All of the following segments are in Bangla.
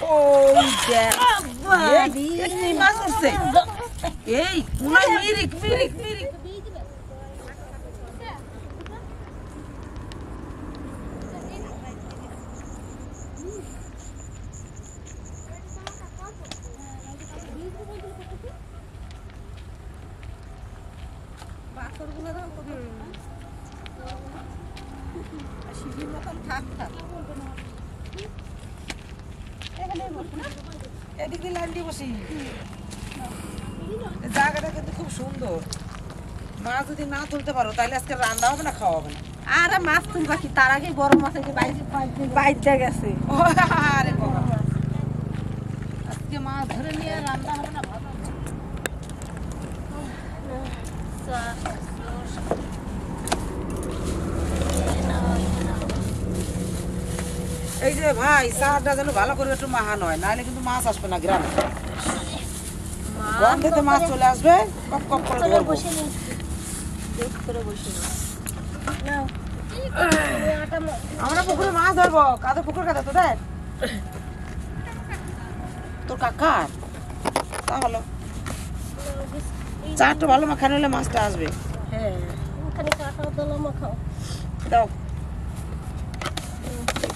ওই দেখ এই মাছ আছে এই মনে হয় মিরিক মিরিক মিরিক এদিকে লাইন দিয়ে বসি জায়গাটা কিন্তু খুব সুন্দর মাছ যদি না তুলতে পারো তাহলে আজকে রান্না হবে না খাওয়া হবে না আরে মাছ তুলবা কি তার আগে বড় মাছ এসে বাইরে গেছে আরে বাবা আজকে মাছ ধরে নিয়ে রান্না হবে না ভালো এই যে ভাই চাটা যেন ভালো করে একটু মাহান হয় নাহলে কিন্তু মাছ আসবে না গ্রামে গন্ধেতে মাছ চলে আসবে কপ কপ করে ধরবো আমরা পুকুরে মাছ ধরবো কাদের পুকুর কাদা তোদের তোর কাকার তাহলে চাটা ভালো মাখানো হলে মাছটা আসবে হ্যাঁ ওখানে কাটাও দলা মাখাও দাও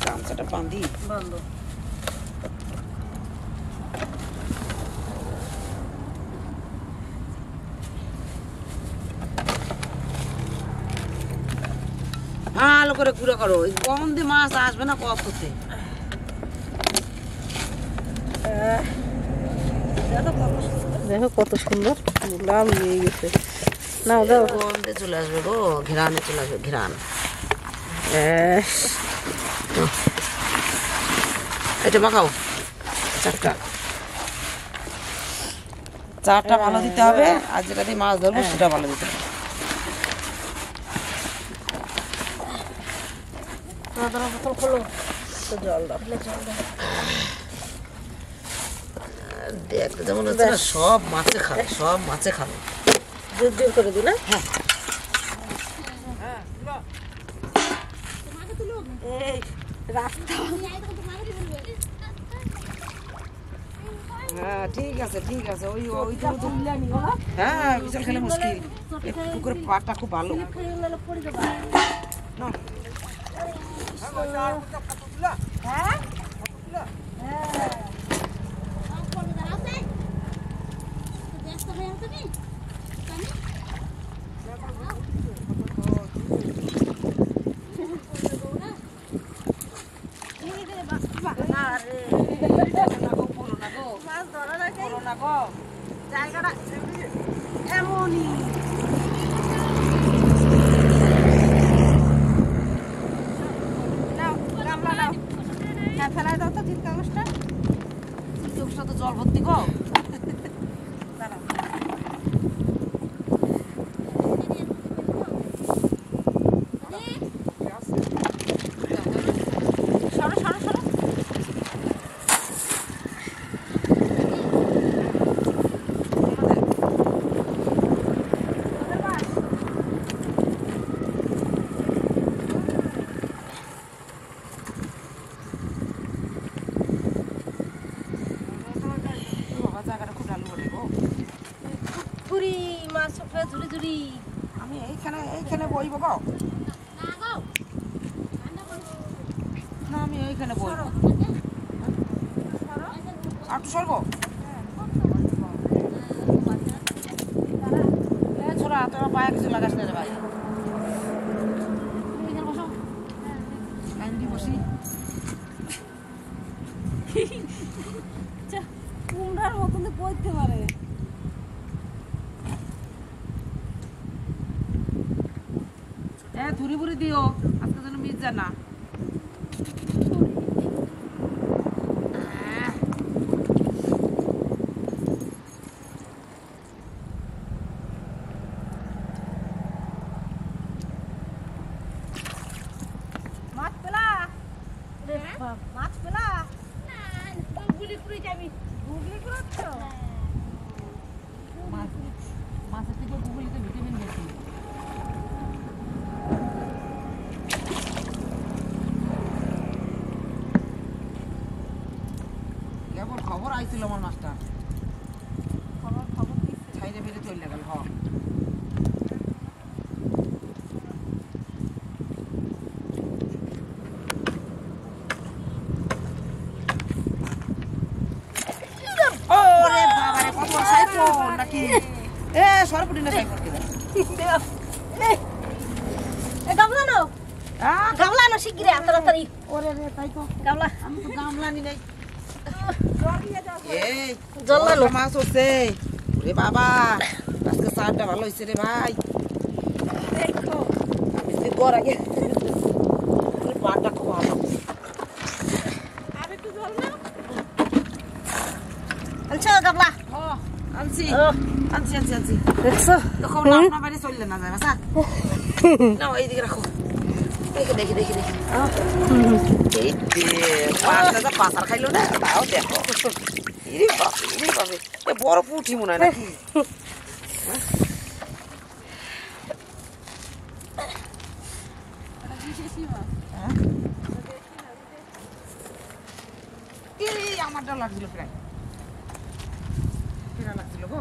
গামছাটা বাঁধি বন্ধ ভালো করে গুঁড়ো করো ওই গন্ধে মাছ আসবে না কততে দেখো কত সুন্দর লাল নিয়ে গেছে না দাও গন্ধে চলে আসবে গো ঘিরানে চলে আসবে ঘিরান এটা মাখাও চারটা চারটা ভালো দিতে হবে আর যেটা দিয়ে মাছ ধরবো সেটা ভালো দিতে হবে জল দাও দেখতে যেমন হচ্ছে না সব মাছে খাবে সব মাছে খাবে জোর জোর করে দিই না হ্যাঁ এই রাস্তা হ্যাঁ ঠিক আছে ওই ওই হ্যাঁ বিশাল খেলে মুশকিল পুকুরের পাটটা খুব ভালো না হ্যাঁ জায়গাটা এমনই ফেলাই দাও তো তিন কাগজটা তো জল ভর্তি গো সরো সরো সরো ঝুরি মাছ উঠবে ঝুরি ঝুরি আমি এইখানে বইব গো না আমি এইখানে বইব আর তো সরবো ছোড়া তোরা পায়ে কিছু লাগাস না রে ভাই এইখানে বসো লাইন দিয়ে বসি কুমড়ার মতন পড়তে পারে ধুরি বুড়ি দিও আজকে যেন মিস যায় না মাছ পেলা মাছ পেলা গুগলি করে যাবি গুগলি করছ মাছের থেকে গুগলিতে ভিটামিন বেশি খবর আইছিল আমার মাছটা ছাইরে বেড়ে চলে গেল হ ওরে বাবা রে কত সাইকো নাকি এ সরপুটি না সাইকো গামলা নাও গামলা না শিগগিরে তাড়াতাড়ি ওরে রে সাইকো গামলা আমি তো গামলা নি নাই এই জল্লানো মাছ হচ্ছে ওরে বাবা আজকে সারটা ভালো হইছে রে ভাই দেখো আমি যে তোর আগে ওরে পাটা খুব ভালো আরে একটু জল নাও আনছো গামলা আনছি ও আনছি আনছি আনছি দেখছো তখন আপনার বাড়ি চললে না যায় বাসা না এইদিকে রাখো দেখে দেখে দেখে দেখে এই পাঁচটা পাঁচার খাইলো না তাও দেখো ইরে বাপে এ বড় পুঁটি মনে হয় নাকি আমারটা লাগছিল প্রায় ফেরা লাগছিল গো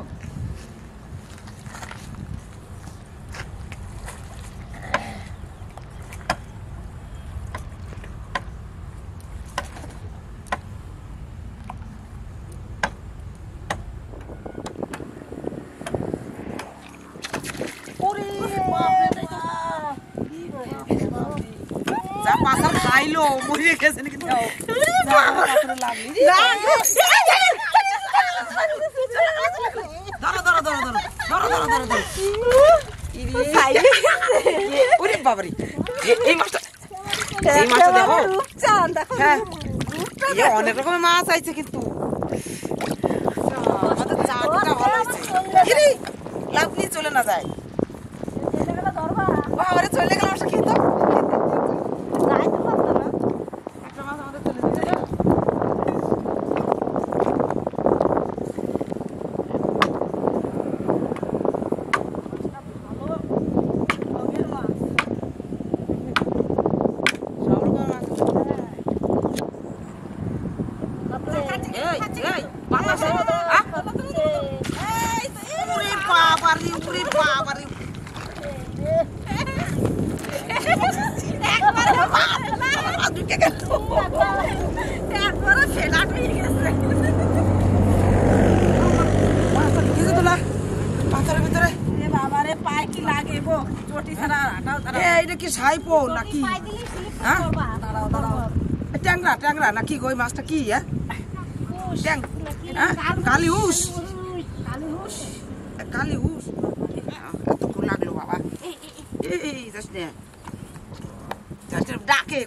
যা পাশার খাইলো মরে গেছে নাকি দাও ধরো ধরো ধরো ধরো ধরো ধরো ধরো ধরো ওরে বাবারে এই মাছটা দেখো হ্যাঁ এই অনেক রকমের মাছ আইছে কিন্তু আমাদের চাটটা ভালো হয়েছে লাভ নিয়ে চলে না যায় বাবারে চলে গেল মাছটা খেয়ে দাও একটা মাছ আমাদের চলে যাচ্ছে না সাইপো নাকি ট্যাংরা ট্যাংরা নাকি ওই মাছটা কি কালিউস কালিউস এতক্ষণ লাগলো বাবা এই যাস নে ডাকে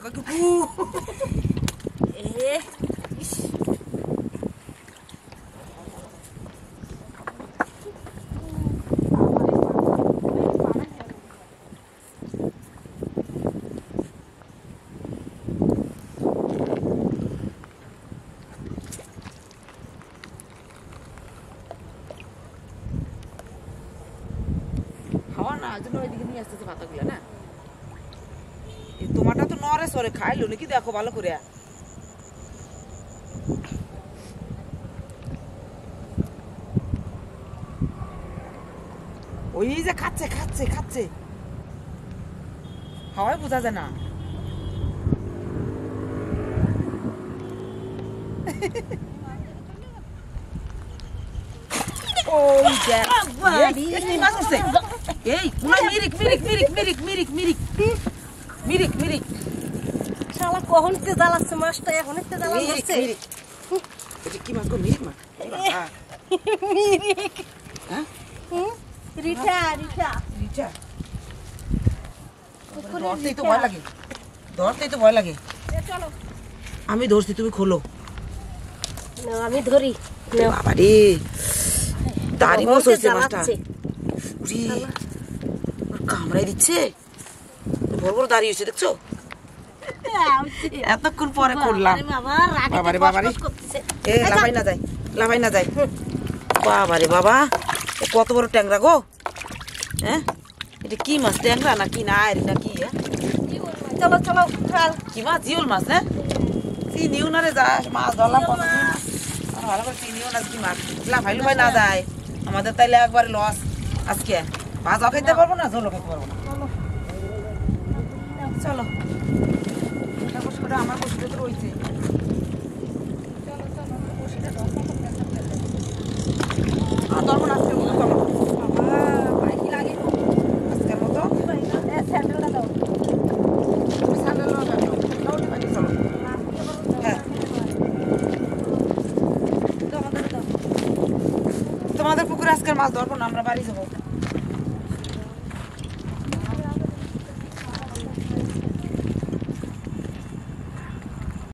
তোমারটা তো নরে সরে খাইলো নাকি দেখো ভালো করে ওই যে খাচ্ছে খাচ্ছে খাচ্ছে হাওয়ায় বোঝা যায় না ওই দেখ মাছ আছে এই মিরিক মিরিক মিরিক মিরিক মিরিক মিরিক মিরিক মিরিক শালা কখন তে জ্বালাচ্ছে মাছটা এখন তে জ্বালাচ্ছে মিরিক এটা কি মাছ গো মিরিক মাছ মিরিক হ্যাঁ রিঠা রিঠা রিঠা ধরতেই তো ভয় লাগে ধরতেই তো ভয় লাগে চলো আমি ধরছি তুমি খোলো আমি ধরি বাবা রে দাড়ি বস হয়েছে মাছটা কামড়াই দিচ্ছে বড় বড় দাঁড়িয়ে হয়েছে দেখছো এতক্ষণ পরে করলাম বাবারে বাবারে এ লাফাই না যায় লাফাই না যায় বাবারে বাবা কত বড় ট্যাংরা গো হ্যাঁ এটা কি মাছ ট্যাংরা নাকি না আর নাকি চলো চলো কি মাছ জিওল মাছ না কি নিউ না রে যা মাছ ধরলাম আর ভালো করে চিনিও না কি মাছ লাফাইলু ভাই না যায় আমাদের তাইলে একবারে লস আজকে ভাজা খাইতে পারবো না ঝোলও খাইতে পারবো না চলো বসে আমার বসে তো রয়েছে ধরবো না আজকের মতো চলো আজকের মতো স্যান্ডেলটা দাও স্যান্ডেল চলো হ্যাঁ তোমাদের পুকুরে আজকের মাছ ধরবো না আমরা বাড়ি যাবো